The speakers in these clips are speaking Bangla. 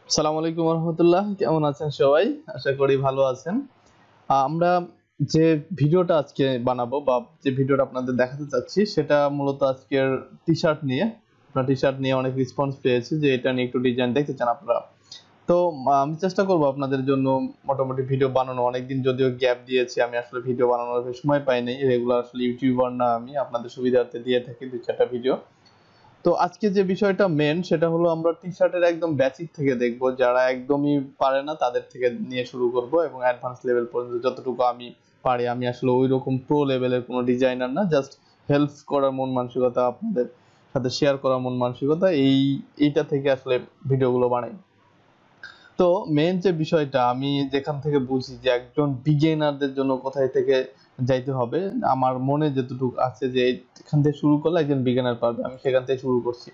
আসসালামু আলাইকুম রহমতুল্লাহ, কেমন আছেন সবাই? আশা করি ভালো আছেন। আমরা যে ভিডিওটা আজকে বানাবো বা যে ভিডিওটা আপনাদের দেখাতে চাচ্ছি সেটা মূলত আজকের টি-শার্ট নিয়ে। আপনারা টি-শার্ট নিয়ে অনেক রেসপন্স পেয়েছি যে এটা নিয়ে একটু ডিজাইন দেখতে চান আপনারা। তো আমি চেষ্টা করব আপনাদের জন্য মোটামুটি ভিডিও বানানো। অনেকদিন যদিও গ্যাপ দিয়েছি, আমি আসলে ভিডিও বানানোর সময় পাই নাই। রেগুলার আসলে ইউটিউবার না আমি, আপনাদের সুবিধার্থে দিয়ে থাকি 2-4টা ভিডিও। তো আজকে যে বিষয়টা মেন সেটা হলো আমরা টি-শার্টের একদম বেসিক থেকে দেখব, যারা একদমই পারে না তাদের থেকে নিয়ে শুরু করব এবং অ্যাডভান্স লেভেল পর্যন্ত যতটুকু আমি পারি। আমি আসলে ওই রকম প্রো লেভেলের কোনো ডিজাইনার না, জাস্ট হেল্প করার মন মানসিকতা, আপনাদের সাথে শেয়ার করার মন মানসিকতা, এইটা থেকে আসলে ভিডিওগুলো বানাই। তো মেন যে বিষয়টা আমি যেখান থেকে বুঝি যে একজন বিগিনারদের জন্য কোথায় থেকে যাইতে হবে, আমার মনে যতটুকু আছে যে এখান থেকে শুরু করলে একজন বিগিনার পারবে, আমি সেখান থেকে শুরু করছি।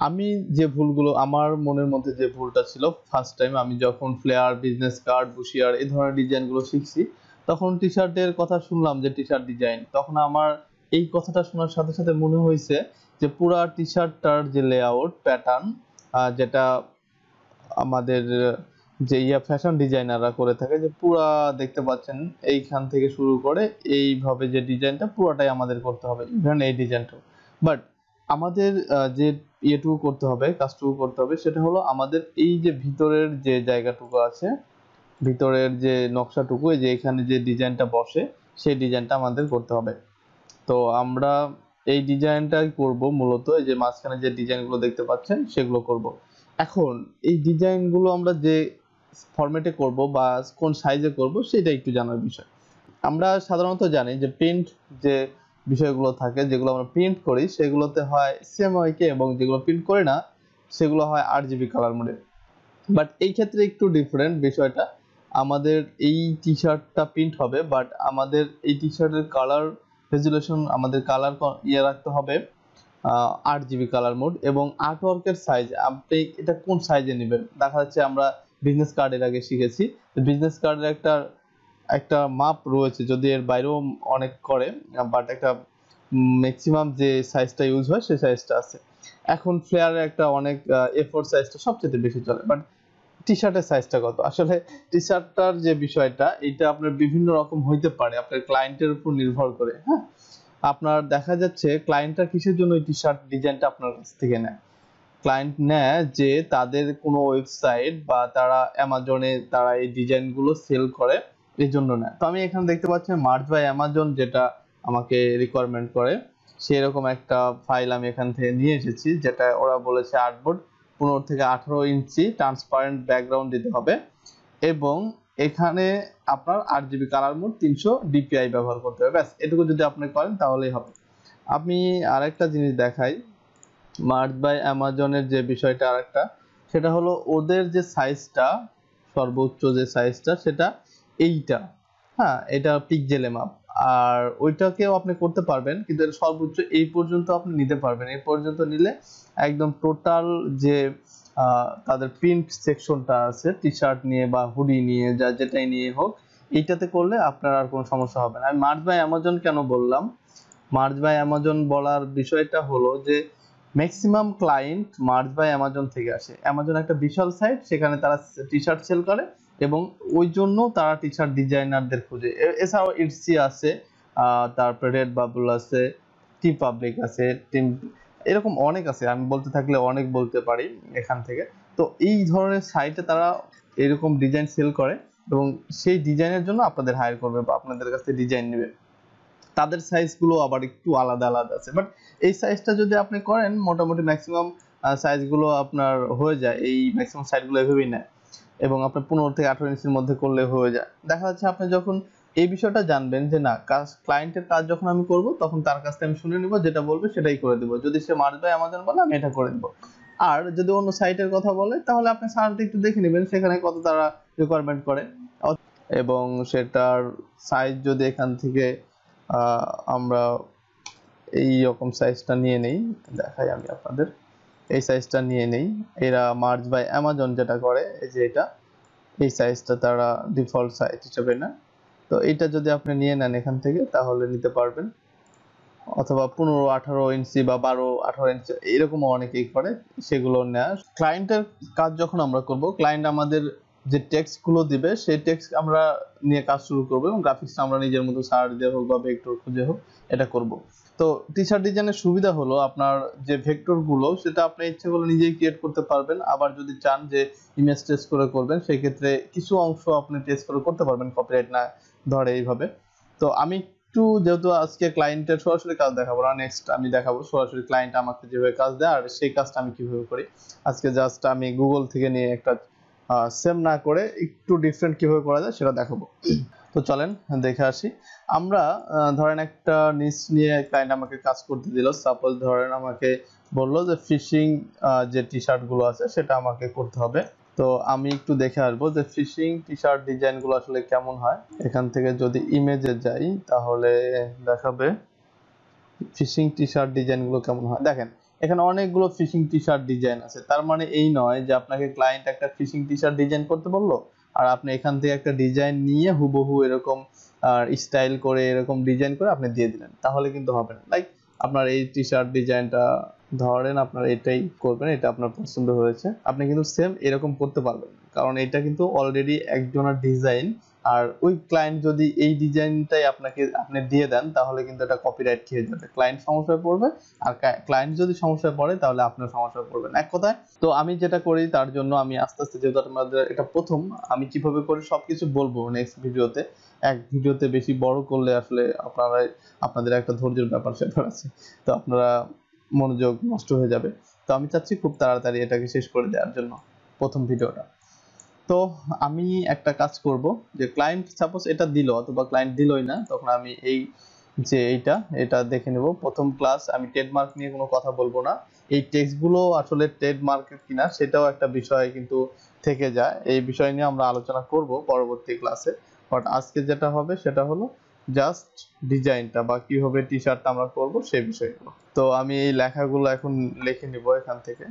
আমি যে ভুলগুলো, আমার মনের মধ্যে যে ভুলটা ছিল ফার্স্ট টাইম আমি যখন ফ্লেয়ার, বিজনেস কার্ড, বুশিয়ার এই ধরনের ডিজাইনগুলো শিখছি, তখন টি-শার্টের কথা শুনলাম যে টি-শার্ট ডিজাইন, তখন আমার এই কথাটা শোনার সাথে সাথে মনে হয়েছে যে পুরা টি-শার্টটার যে লেআউট প্যাটার্ন, যেটা আমাদের যে ফ্যাশন ডিজাইনাররা করে থাকে, যে পুরা দেখতে পাচ্ছেন এইখান থেকে শুরু করে এইভাবে যে ডিজাইনটা পুরোটাই আমাদের করতে হবে, ইভেন এই ডিজাইনটাও। বাট আমাদের যে ইয়েটুকু করতে হবে, কাজটুকু করতে হবে, সেটা হলো আমাদের এই যে ভিতরের যে জায়গাটুকু আছে, ভিতরের যে নকশাটুকু, এই যে এখানে যে ডিজাইনটা বসে সেই ডিজাইনটা আমাদের করতে হবে। তো আমরা এই ডিজাইনটাই করব মূলত, এই যে মাঝখানে যে ডিজাইনগুলো দেখতে পাচ্ছেন সেগুলো করব। এখন এই ডিজাইনগুলো আমরা যে ফরম্যাটে করব বা কোন সাইজে করব সেটা একটু জানার বিষয়। আমরা সাধারণত জানি যে প্রিন্ট যে বিষয়গুলো থাকে, যেগুলো আমরা প্রিন্ট করি সেগুলোতে হয় CMYK, এবং যেগুলো প্রিন্ট করি না সেগুলো হয় RGB কালার মোডে। বাট এই ক্ষেত্রে একটু ডিফারেন্ট বিষয়টা, আমাদের এই টি-শার্টটা প্রিন্ট হবে, বাট আমাদের এই টি-শার্টের কালার রেজুলেশন, আমাদের কালার রাখতে হবে 8GB কালার মোড। এবং আর্টওয়ার্কের সাইজ আপনি এটা কোন সাইজে নেবেন, দেখা যাচ্ছে আমরা বিজনেস কার্ডের আগে শিখেছি, বিজনেস কার্ডের একটা একটা মাপ রয়েছে, যদি এর বাইরেও অনেক করে, বাট একটা ম্যাক্সিমাম যে সাইজটা ইউজ হয় সেই সাইজটা আছে। এখন ফ্লেয়ারের একটা অনেক A4 সাইজটা সবচেয়ে বেশি চলে, বাট টি-শার্টের সাইজটা কত? আসলে টি-শার্টটার যে বিষয়টা, এটা আপনার বিভিন্ন রকম হইতে পারে আপনার ক্লায়েন্টের উপর নির্ভর করে। হ্যাঁ, আপনার দেখা যাচ্ছে ক্লায়েন্টরা কিসের জন্য এই টি-শার্ট ডিজাইনটা আপনার কাছ থেকে নেয়। ক্লায়েন্ট নেয় যে তাদের কোনো ওয়েবসাইট বা তারা অ্যামাজনে তারা এই ডিজাইনগুলো সেল করে, এই জন্য নেয়। তো আমি এখানে দেখতে পাচ্ছি মার্চ বাই অ্যামাজন যেটা আমাকে রিকোয়ারমেন্ট করে, সেরকম একটা ফাইল আমি এখান থেকে নিয়ে এসেছি, যেটা ওরা বলেছে আর্টবোর্ড 15 থেকে 18 ইঞ্চি ট্রান্সপারেন্ট ব্যাকগ্রাউন্ড দিতে হবে, এবং এখানে আপনার 8GB কালার মোড 300 DPI ব্যবহার করতে হবে। ব্যাস এটুকু যদি আপনি করেন তাহলেই হবে। আমি আরেকটা জিনিস দেখাই, মার্চ বাই অ্যামাজনের যে বিষয়টা আরেকটা, সেটা হলো ওদের যে সাইজটা, সর্বোচ্চ যে সাইজটা সেটা এইটা। হ্যাঁ, এটা পিক্সেলে মাপ। আর ওইটাকেও আপনি করতে পারবেন, কিন্তু এটা সর্বোচ্চ এই পর্যন্ত আপনি নিতে পারবেন। এই পর্যন্ত নিলে একদম টোটাল যে তাদের প্রিন্ট সেকশনটা আছে টি-শার্ট নিয়ে বা হুডি নিয়ে, যা যেটাই নিয়ে হোক, এইটাতে করলে আপনার আর কোনো সমস্যা হবে না। আমি মার্চ বাই অ্যামাজন কেন বললাম, মার্চ বাই অ্যামাজন বলার বিষয়টা হলো যে maximum client merch by Amazon থেকে আসে। অ্যামাজন একটা বিশাল সাইট, সেখানে তারা টি-শার্ট সেল করে, এবং ওই জন্য তারা টি-শার্ট ডিজাইনারদের খুঁজে। এছাড়াও ইটসি আছে, তারপরে রেড বাবল আছে, টি পাবলিক আছে, টিম, এরকম অনেক আছে, আমি বলতে থাকলে অনেক বলতে পারি এখান থেকে। তো এই ধরনের সাইটে তারা এরকম ডিজাইন সেল করে, এবং সেই ডিজাইনের জন্য আপনাদের হায়ার করবে বা আপনাদের কাছে ডিজাইন নেবে। তাদের সাইজগুলো আবার একটু আলাদা আলাদা আছে, বাট এই সাইজটা যদি আপনি করেন মোটামুটি ম্যাক্সিমাম সাইজগুলো আপনার হয়ে যায়, এই ম্যাক্সিমাম সাইজগুলো এভাবেই নেয়, এবং আপনার 15 থেকে 18 ইঞ্চির মধ্যে করলে হয়ে যায়। দেখা যাচ্ছে আপনি যখন এই বিষয়টা জানবেন যে না, কাজ ক্লায়েন্টের কাজ যখন আমি করব তখন তার কাছ থেকে আমি শুনে নিব, যেটা বলবে সেটাই করে দেবো। যদি সে মার্চ বাই অ্যামাজন বলে আমি এটা করে দেবো। আর যদি অন্য সাইটের কথা বলে তাহলে আপনি সার্চে একটু দেখে নেবেন সেখানে কত তারা রিকোয়ারমেন্ট করে, এবং সেটার সাইজ যদি এখান থেকে আমরা এই রকম সাইজটা নিয়ে নেই, দেখাই আমি আপনাদের, এই সাইজটা নিয়ে নেই। এরা মার্চ বাই অ্যামাজন যেটা করে, এই যে এটা, এই সাইজটা তারা ডিফল্ট সাইজ হিসেবে না। তো এটা যদি আপনি নিয়ে নেন এখান থেকে তাহলে নিতে পারবেন। অথবা 15-18 ইঞ্চি বা 12-18 ইঞ্চি এরকম অনেকেই করে, সেগুলো নেয়া। ক্লায়েন্টের কাজ যখন আমরা করব, ক্লায়েন্ট আমাদের যে টেক্সট গুলো দিবে সেই টেক্সট আমরা নিয়ে কাজ শুরু করব এবং গ্রাফিক্সটা আমরা নিজের মতো সার্চ দিয়ে হোক বা ভেক্টর খুঁজে হোক এটা করব। তো টি শার্ট ডিজাইনের সুবিধা হলো আপনার যে ভেক্টর গুলো সেটা আপনি ইচ্ছে করলে নিজেই ক্রিয়েট করতে পারবেন, আবার যদি চান যে ইমেজ টেস্ট করে করবেন সেই ক্ষেত্রে কিছু অংশ আপনি টেস্ট করে করতে পারবেন, কপিরাইট না ধরে এইভাবে। তো আমি একটু, যেহেতু আজকে ক্লায়েন্টের সরাসরি কাজ দেখাবো না, নেক্সট আমি দেখাবো সরাসরি ক্লায়েন্ট আমাকে যেভাবে কাজ দেয় আর সেই কাজটা আমি কিভাবে করি। আজকে জাস্ট আমি গুগল থেকে নিয়ে একটা সেম না করে একটু ডিফারেন্ট কিভাবে করা যায় সেটা দেখাবো। তো চলেন দেখে আসি। আমরা ধরেন একটা নিচ নিয়ে ক্লায়েন্ট আমাকে কাজ করতে দিল, সাপোজ ধরেন আমাকে বললো যে ফিশিং যে টি শার্ট গুলো আছে সেটা আমাকে করতে হবে। তো আমি একটু দেখে আসবো যে ফিশিং টি শার্ট ডিজাইন গুলো আসলে কেমন হয়। এখান থেকে যদি ইমেজে যাই তাহলে দেখাবে ফিশিং টি শার্ট ডিজাইন গুলো কেমন হয়। দেখেন এখানে অনেকগুলো ফিশিং টি শার্ট ডিজাইন আছে, তার মানে এই নয় যে আপনাকে ক্লায়েন্ট একটা ফিশিং টি শার্ট ডিজাইন করতে বললো আর আপনি এখান থেকে একটা ডিজাইন নিয়ে হুবহু এরকম স্টাইল করে এরকম ডিজাইন করে আপনি দিয়ে দিলেন, তাহলে কিন্তু হবে না। লাইক আপনার এই টি শার্ট ডিজাইনটা ধরেন আপনার এটাই করবেন, এটা আপনার পছন্দ হয়েছে, আপনি কিন্তু সেম এরকম করতে পারবেন না, কারণ এটা কিন্তু অলরেডি একজনের ডিজাইন। আর ওই ক্লায়েন্ট যদি এই ডিজাইনটাই আপনি দিয়ে দেন তাহলে কিন্তু এটা কপিরাইট খেয়ে যাবে, ক্লায়েন্ট সমস্যায় পড়বে। আর ক্লায়েন্ট যদি সমস্যায় পড়ে তাহলে আপনার সমস্যায় পড়বেন, এক কথায়। তো আমি যেটা করি তার জন্য আমি আস্তে আস্তে, যেহেতু আপনাদের এটা প্রথম, আমি কিভাবে করি সবকিছু বলবো নেক্সট ভিডিওতে। এক ভিডিওতে বেশি বড় করলে আসলে আপনাদের একটা ধৈর্যের ব্যাপার সেটা আছে, তো আপনারা মনোযোগ নষ্ট হয়ে যাবে। তো আমি চাচ্ছি খুব তাড়াতাড়ি এটাকে শেষ করে দেওয়ার জন্য প্রথম ভিডিওটা। তো আমি একটা কাজ করব যে ক্লায়েন্ট সাপোজ এটা দিল অথবা ক্লায়েন্ট দিলই না, তখন আমি এই যে এটা দেখে নেব। প্রথম ক্লাস, আমি ট্রেডমার্ক নিয়ে কোনো কথা বলবো না, এই টেক্সটগুলো আসলে ট্রেডমার্ক কিনা সেটাও একটা বিষয় কিন্তু থেকে যায়, এই বিষয় নিয়ে আমরা আলোচনা করব পরবর্তী ক্লাসে। বাট আজকে যেটা হবে সেটা হলো জাস্ট ডিজাইনটা বা কিভাবে টি শার্টটা আমরা করব সেই বিষয়গুলো। তো আমি এই লেখাগুলো এখন লিখে নিব এখান থেকে।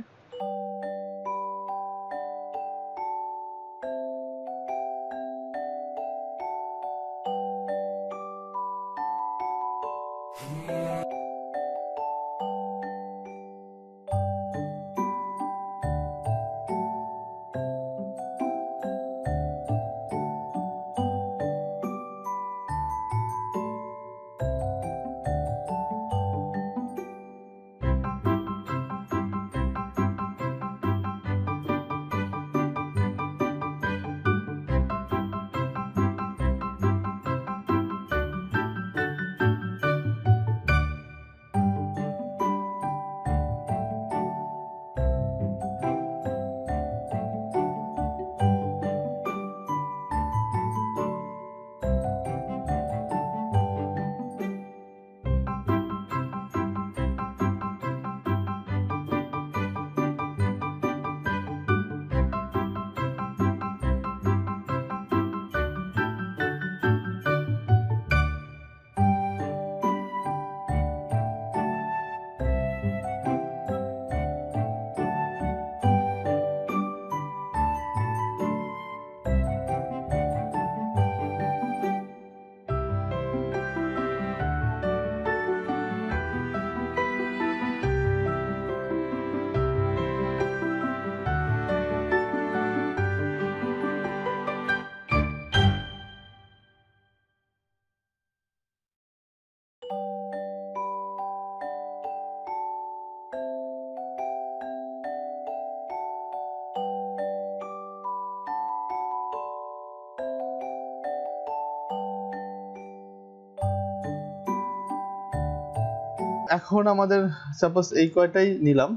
এখন আমাদের সাপোজ এই কয়টাই নিলাম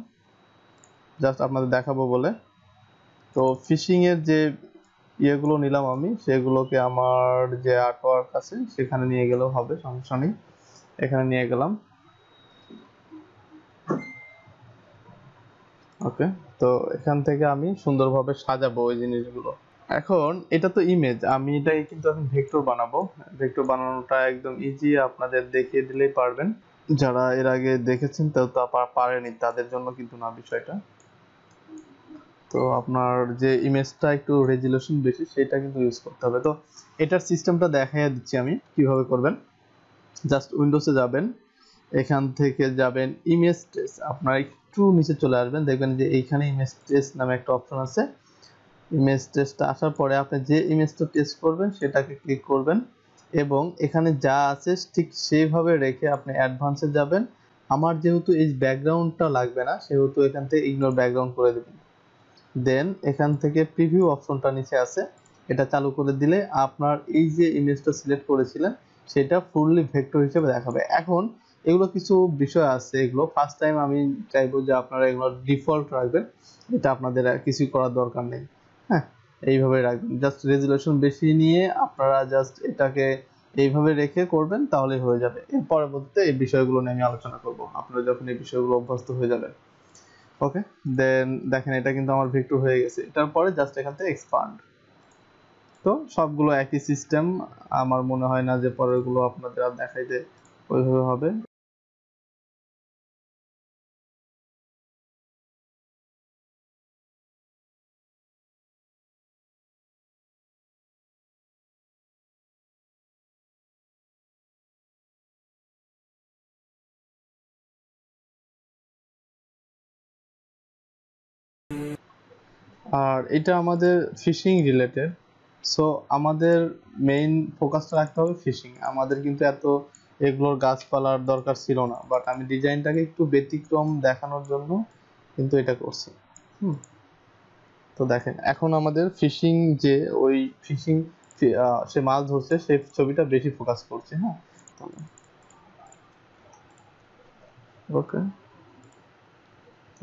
জাস্ট আপনাদের দেখাবো বলে। তো ফিশিং এর যে ইয়েগুলো নিলাম আমি, সেগুলোকে আমার যে আর্টওয়ার্ক আছে সেখানে নিয়ে গেলেও হবে, সমস্যা নেই। এখানে নিয়ে গেলাম, ওকে। তো এখান থেকে আমি সুন্দরভাবে সাজাবো ওই জিনিসগুলো। এখন এটা তো ইমেজ, আমি এটাকে কিন্তু এখন ভেক্টর বানাবো। ভেক্টর বানানোটা একদম ইজি, আপনাদের দেখিয়ে দিলেই পারবেন। যারা এর আগে দেখেছেন তাও তো পারেনি, তাদের জন্য কিন্তু না বিষয়টা। তো আপনার যে ইমেজটা একটু রেজুলেশন বেশি সেটা কিন্তু ইউজ করতে হবে। তো এটার সিস্টেমটা দেখাইয়া দিচ্ছি আমি কিভাবে করবেন। জাস্ট উইন্ডোজে যাবেন, এখান থেকে যাবেন ইমেজ ট্রেস, আপনারা একটু নিচে চলে আসবেন, দেখবেন যে এইখানে ইমেজ ট্রেস নামে একটা অপশন আছে। ইমেজ ট্রেসটা আসার পরে আপনি যে ইমেজটা টেস্ট করবেন সেটাকে ক্লিক করবেন এবং এখানে যা আছে ঠিক সেইভাবে রেখে আপনি অ্যাডভান্সে যাবেন। আমার যেহেতু এই ব্যাকগ্রাউন্ডটা লাগবে না সেহেতু এখান থেকে ইগনোর ব্যাকগ্রাউন্ড করে দেবেন। দেন এখান থেকে প্রিভিউ অপশনটা নিচে আছে, এটা চালু করে দিলে আপনার এই যে ইমেজটা সিলেক্ট করেছিলেন সেটা ফুললি ভেক্টর হিসেবে দেখাবে। এখন এগুলো কিছু বিষয় আছে, এগুলো ফার্স্ট টাইম আমি চাইবো যে আপনারা এগুলো ডিফল্ট রাখবেন, এটা আপনাদের আর কিছুই করার দরকার নেই। হ্যাঁ, এইভাবে রাখবেন, জাস্ট রেজুলেশন বেশি নিয়ে আপনারা জাস্ট এটাকে এইভাবে রেখে করবেন তাহলেই হয়ে যাবে। এর পরবর্তীতে এই বিষয়গুলো নিয়ে আমি আলোচনা করব আপনারা যখন এই বিষয়গুলো অভ্যস্ত হয়ে যাবেন। ওকে, দেন দেখেন এটা কিন্তু আমার ভেক্টর হয়ে গেছে। এটার পরে জাস্ট এখান থেকে এক্সপান্ড। তো সবগুলো একই সিস্টেম, আমার মনে হয় না যে পরেরগুলো আপনাদের আর দেখাইতে ওইভাবে হবে। আর এটা আমাদের ফিশিং রিলেটেড, সো আমাদের মেইন ফোকাসটা রাখতে হবে ফিশিং। আমাদের কিন্তু এত এগুলোর গাছপালার দরকার ছিল না, বাট আমি ডিজাইনটাকে একটু ব্যতিক্রম দেখানোর জন্য কিন্তু এটা করছি। হুম, তো দেখেন এখন আমাদের ফিশিং, যে ওই ফিশিং সে মাছ ধরছে সেই ছবিটা বেশি ফোকাস করছে। হ্যাঁ, ওকে,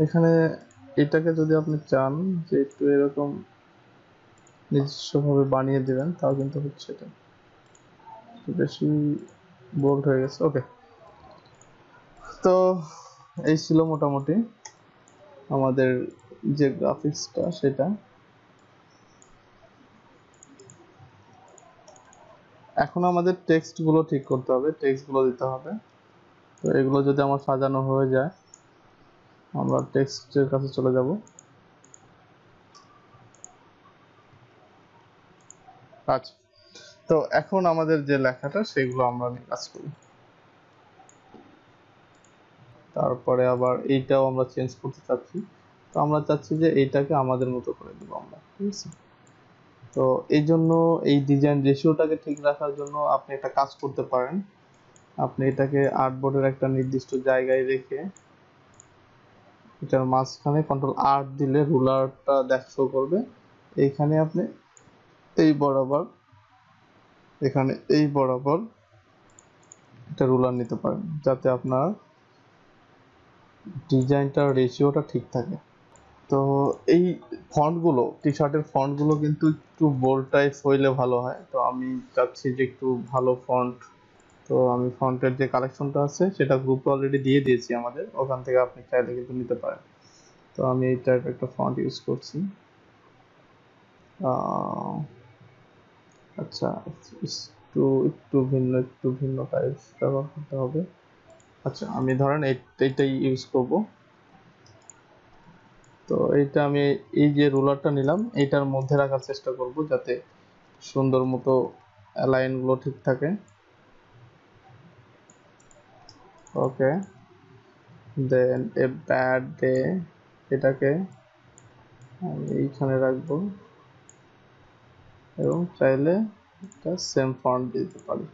এখানে এটাকে যদি আপনি চান যে একটু এরকম নিজস্বভাবে বানিয়ে দিবেন তাও কিন্তু হচ্ছে, এটা একটু বেশি বোল্ড হয়ে গেছে। ওকে, তো এই ছিল মোটামুটি আমাদের যে গ্রাফিক্সটা সেটা। এখন আমাদের টেক্সট গুলো ঠিক করতে হবে, টেক্সট গুলো দিতে হবে। তো এগুলো যদি আমার সাজানো হয়ে যায় আমরা টেক্সটের কাছে চলে যাব। আচ্ছা, তো এখন আমাদের যে লেখাটা সেগুলো আমরা নিয়ে কাজ করি। তারপরে আবার এইটাও আমরা চেঞ্জ করতে চাচ্ছি, তো আমরা চাচ্ছি যে এইটাকে আমাদের মতো করে দেবো আমরা, ঠিক আছে। তো এই জন্য এই ডিজাইন রেশিওটাকে ঠিক রাখার জন্য আপনি একটা কাজ করতে পারেন। আপনি এটাকে আর্টবোর্ডের একটা নির্দিষ্ট জায়গায় রেখে এটার মাঝখানে কন্ট্রোল আর দিলে রুলারটা শো করবে। এইখানে আপনি এই বরাবর, এখানে এই বরাবর একটা রুলার নিতে পারেন যাতে আপনার ডিজাইনটার রেশিওটা ঠিক থাকে। তো এই ফন্টগুলো, টি শার্টের ফন্টগুলো কিন্তু একটু বোল্ড টাইপ হইলে ভালো হয়। তো আমি চাচ্ছি যে একটু ভালো ফন্ট, তো আমি ফন্টের যে কালেকশনটা আছে সেটা গ্রুপে অলরেডি দিয়ে দিয়েছি আমাদের, ওখান থেকে আপনি চাইলে কিন্তু নিতে পারেন। তো আমি এই টাইপ একটা ফন্ট ইউজ করছি। আচ্ছা, একটু একটু ভিন্ন টাইপ ব্যবহার করতে হবে। আচ্ছা, আমি ধরেন এইটাই ইউজ করব। তো এইটা আমি এই যে রুলারটা নিলাম এইটার মধ্যে রাখার চেষ্টা করব যাতে সুন্দর মতো লাইনগুলো ঠিক থাকে। ওকে, দেন এ ব্যাড ডে, এটাকে আমি এইখানে রাখবো এবং চাইলে এটা সেম ফন্ট দিতে পারি।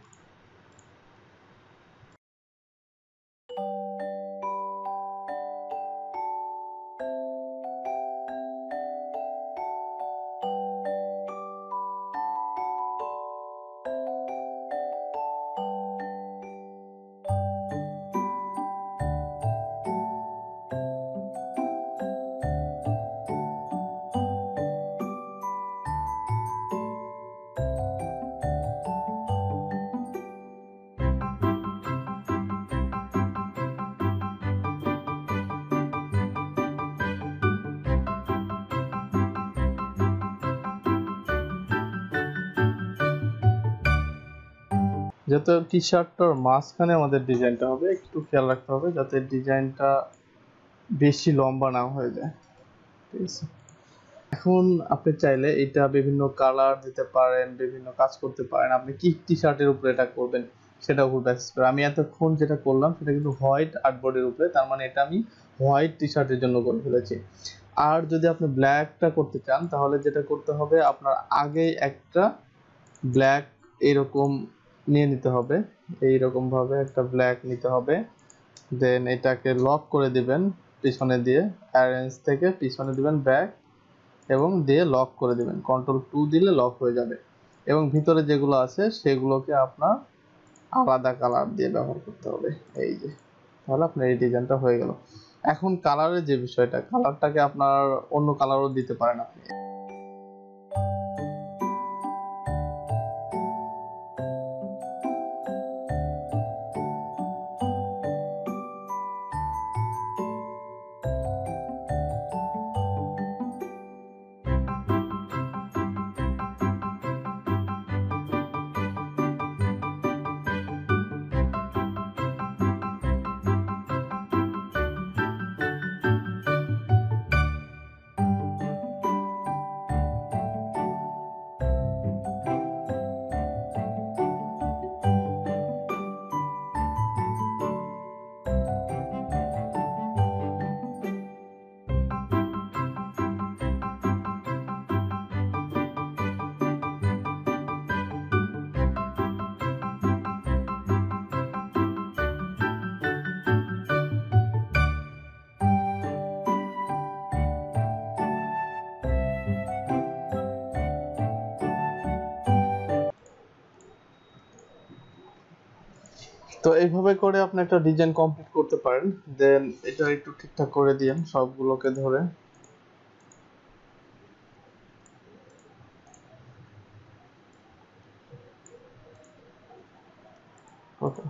যাতে টি শার্টটার মাঝখানে আমাদের ডিজাইনটা হবে, একটু খেয়াল রাখতে হবে যাতে ডিজাইনটা বেশি লম্বা না হয়ে যায়, ঠিক আছে। এখন আপনি চাইলে এটা বিভিন্ন কালার দিতে পারেন, বিভিন্ন কাজ করতে পারেন। আপনি কি টি শার্টের উপরে এটা করবেন সেটার উপর বেসিস করে। আমি এতক্ষণ যেটা করলাম সেটা কিন্তু হোয়াইট আর্টবোর্ডের উপরে, তার মানে এটা আমি হোয়াইট টি শার্টের জন্য করে ফেলেছি। আর যদি আপনি ব্ল্যাকটা করতে চান তাহলে যেটা করতে হবে, আপনার আগেই একটা ব্ল্যাক এরকম নিয়ে নিতে হবে, এইরকম ভাবে একটা ব্ল্যাক নিতে হবে। দেন এটাকে লক করে দিবেন পিছনে দিয়ে, অ্যারেঞ্জ থেকে পিছনে দিবেন ব্যাক এবং দিয়ে লক করে দিবেন, Ctrl+2 দিলে লক হয়ে যাবে। এবং ভিতরে যেগুলো আছে সেগুলোকে আপনার আলাদা কালার দিয়ে ব্যবহার করতে হবে, এই যে। তাহলে আপনার এই ডিজাইনটা হয়ে গেল। এখন কালারের যে বিষয়টা, কালারটাকে আপনার অন্য কালারও দিতে পারেন আপনি। তো এইভাবে করে আপনি একটা ডিজাইন কমপ্লিট করতে পারেন। দেন এটা একটু ঠিকঠাক করে দিয়েন সবগুলোকে ধরে। ওকে,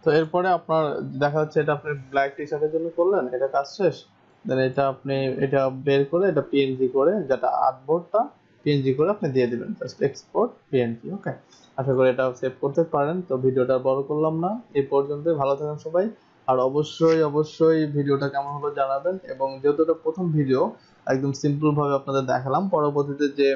তো এরপরে আপনার দেখা যাচ্ছে এটা আপনি ব্ল্যাক টি শার্টের জন্য করলেন, এটা কাজ শেষ। দেন এটা আপনি এটা বের করে এটা পিএনজি করে, যেটা আর্টবোর্ডটা পিএনজি করে আপনি দিয়ে দিবেন, জাস্ট এক্সপোর্ট পিএনজি। ওকে, আশা করি এটা সেভ করতে পারেন। তো ভিডিওটা বড় করলাম না, এই পর্যন্ত। ভালো থাকেন সবাই। আর অবশ্যই অবশ্যই ভিডিওটা কেমন হলো জানাবেন। এবং যেহেতু এটা প্রথম ভিডিও, একদম সিম্পল ভাবে আপনাদের দেখালাম। পরবর্তীতে যে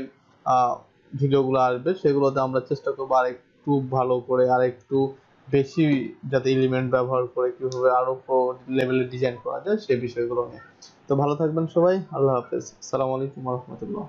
ভিডিওগুলো আসবে সেগুলোতে আমরা চেষ্টা করবো আরেকটু ভালো করে, আরেকটু বেশি, যাতে এলিমেন্ট ব্যবহার করে কিভাবে আরো প্রো লেভেলের ডিজাইন করা যায় সেই বিষয়গুলো নিয়ে। তো ভালো থাকবেন সবাই, আল্লাহ হাফেজ, আসসালামু আলাইকুম ওয়া রাহমাতুল্লাহ।